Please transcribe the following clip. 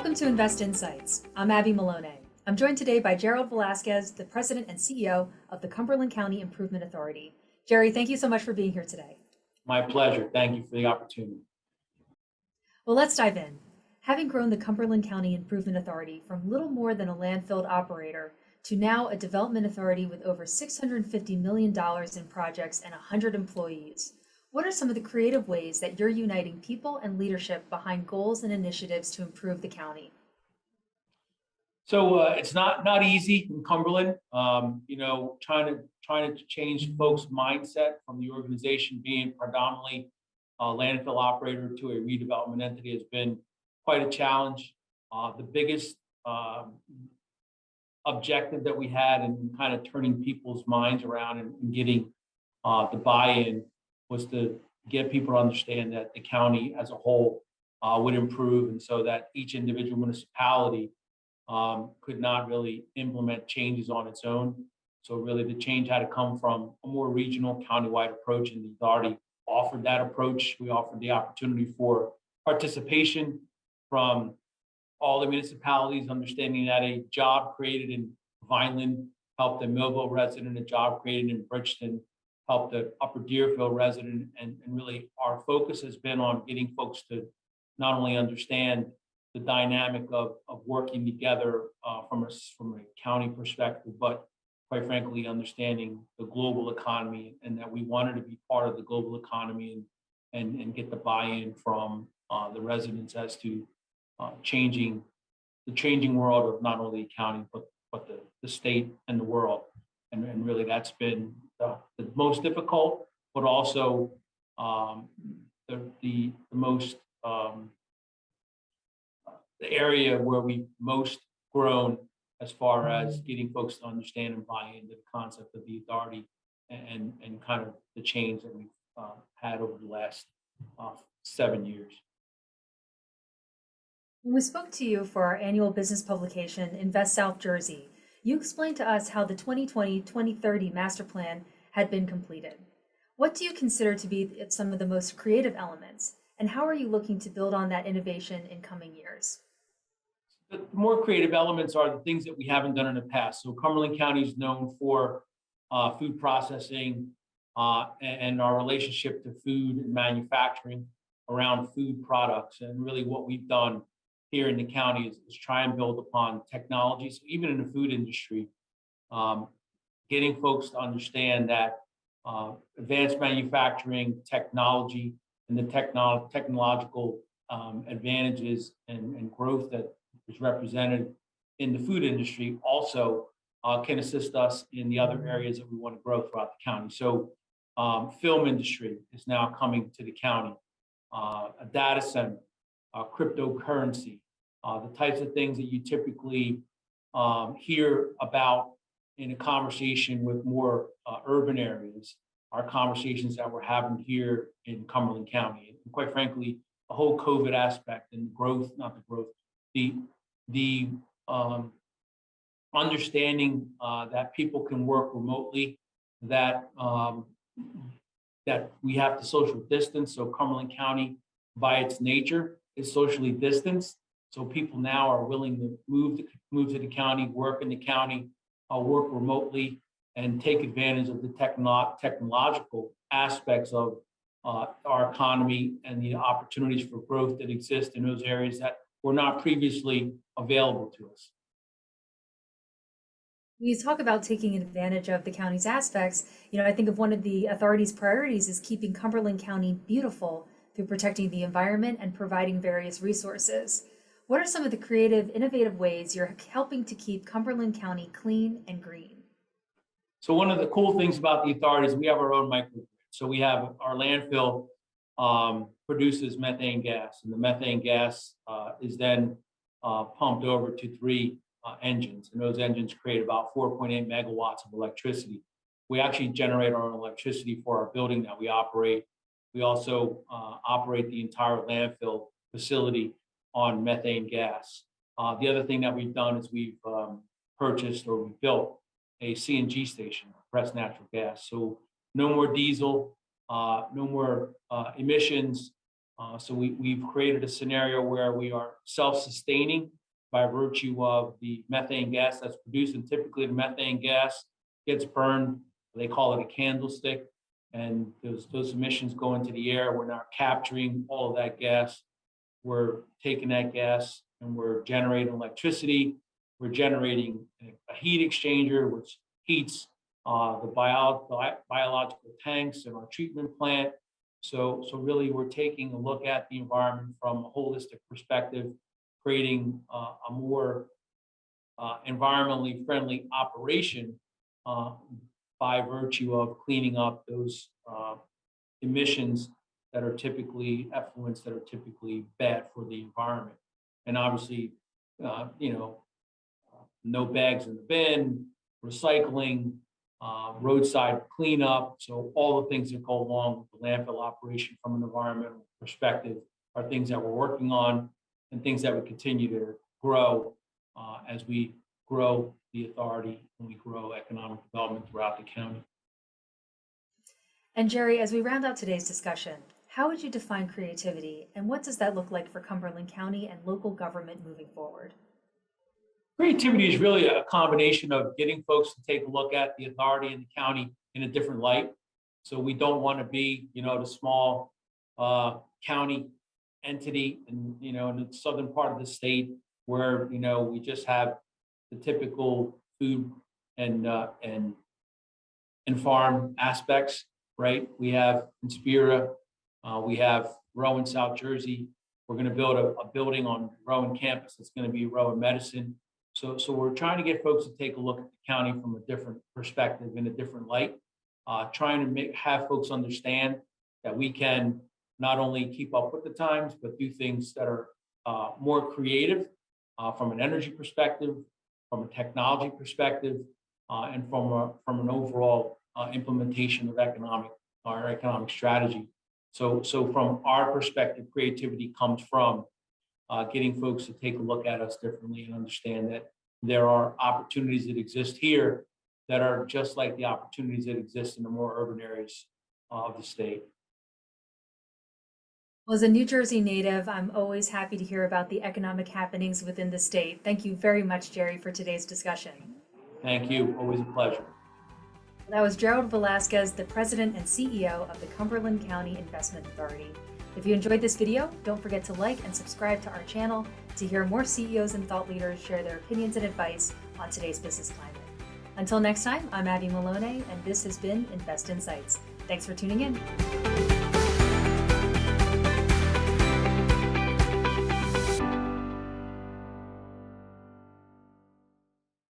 Welcome to Invest Insights. I'm Abby Malone. I'm joined today by Gerard Velazquez, the President and CEO of the Cumberland County Improvement Authority. Jerry, thank you so much for being here today. My pleasure. Thank you for the opportunity. Well, let's dive in. Having grown the Cumberland County Improvement Authority from little more than a landfill operator to now a development authority with over $650 million in projects and 100 employees, what are some of the creative ways that you're uniting people and leadership behind goals and initiatives to improve the county? So it's not easy in Cumberland. Trying to change folks' mindset from the organization being predominantly a landfill operator to a redevelopment entity has been quite a challenge. The biggest objective that we had in kind of turning people's minds around and getting the buy-in was to get people to understand that the county as a whole would improve, and so that each individual municipality could not really implement changes on its own. So really the change had to come from a more regional countywide approach, and the authority offered that approach. We offered the opportunity for participation from all the municipalities, understanding that a job created in Vineland helped a Millville resident, a job created in Bridgeton helped the Upper Deerfield resident, and really our focus has been on getting folks to not only understand the dynamic of working together from a county perspective, but quite frankly, understanding the global economy, and that we wanted to be part of the global economy and get the buy-in from the residents as to the changing world of not only the county, but the state and the world. And really that's been the most difficult, but also the most the area where we've most grown as far as getting folks to understand and buy into the concept of the authority and kind of the change that we've had over the last 7 years. When we spoke to you for our annual business publication, Invest South Jersey, you explained to us how the 2020-2030 master plan had been completed. What do you consider to be some of the most creative elements, and how are you looking to build on that innovation in coming years? The more creative elements are the things that we haven't done in the past. So Cumberland County is known for food processing and our relationship to food and manufacturing around food products. And really what we've done here in the county is try and build upon technologies, even in the food industry, getting folks to understand that advanced manufacturing technology and the technological advantages and growth that is represented in the food industry also can assist us in the other areas that we want to grow throughout the county. So film industry is now coming to the county, a data center, cryptocurrency, the types of things that you typically hear about in a conversation with more urban areas are conversations that we're having here in Cumberland County. And quite frankly, the whole COVID aspect and growth, not the growth, the understanding that people can work remotely, that that we have to social distance. So Cumberland County, by its nature, is socially distanced. So people now are willing to move to the county, work in the county, work remotely, and take advantage of the technological aspects of our economy and the opportunities for growth that exist in those areas that were not previously available to us. When you talk about taking advantage of the county's aspects, I think of one of the authority's priorities is keeping Cumberland County beautiful through protecting the environment and providing various resources. What are some of the creative, innovative ways you're helping to keep Cumberland County clean and green? So one of the cool things about the authority is we have our own microgrid. So we have our landfill produces methane gas, and the methane gas is then pumped over to 3 engines, and those engines create about 4.8 megawatts of electricity. We actually generate our own electricity for our building that we operate. We also operate the entire landfill facility on methane gas. The other thing that we've done is we've purchased or we built a CNG station, compressed natural gas. So no more diesel, no more emissions. So we've created a scenario where we are self-sustaining by virtue of the methane gas that's produced. And typically the methane gas gets burned, they call it a candlestick, and those emissions go into the air. We're not capturing all of that gas. We're taking that gas and we're generating electricity. We're generating a heat exchanger, which heats the biological tanks in our treatment plant. So really, we're taking a look at the environment from a holistic perspective, creating a more environmentally friendly operation by virtue of cleaning up those emissions that are typically effluents that are typically bad for the environment. And obviously, no bags in the bin, recycling, roadside cleanup. So all the things that go along with the landfill operation from an environmental perspective are things that we're working on and things that we continue to grow as we grow the authority and we grow economic development throughout the county. And Jerry, as we round out today's discussion, how would you define creativity and what does that look like for Cumberland County and local government moving forward? Creativity is really a combination of getting folks to take a look at the authority in the county in a different light. So we don't want to be, the small county entity in the southern part of the state where, we just have the typical food and farm aspects, right? We have Inspira, we have Rowan, South Jersey. We're going to build a building on Rowan campus that's going to be Rowan Medicine. So we're trying to get folks to take a look at the county from a different perspective, in a different light, trying to have folks understand that we can not only keep up with the times, but do things that are more creative from an energy perspective, from a technology perspective, and from an overall implementation of our economic strategy. So from our perspective, creativity comes from getting folks to take a look at us differently and understand that there are opportunities that exist here that are just like the opportunities that exist in the more urban areas of the state. Well, as a New Jersey native, I'm always happy to hear about the economic happenings within the state. Thank you very much, Jerry, for today's discussion. Thank you. Always a pleasure. That was Gerard Velazquez, the President and CEO of the Cumberland County Investment Authority. If you enjoyed this video, don't forget to like and subscribe to our channel to hear more CEOs and thought leaders share their opinions and advice on today's business climate. Until next time, I'm Abby Maloney, and this has been Invest Insights. Thanks for tuning in.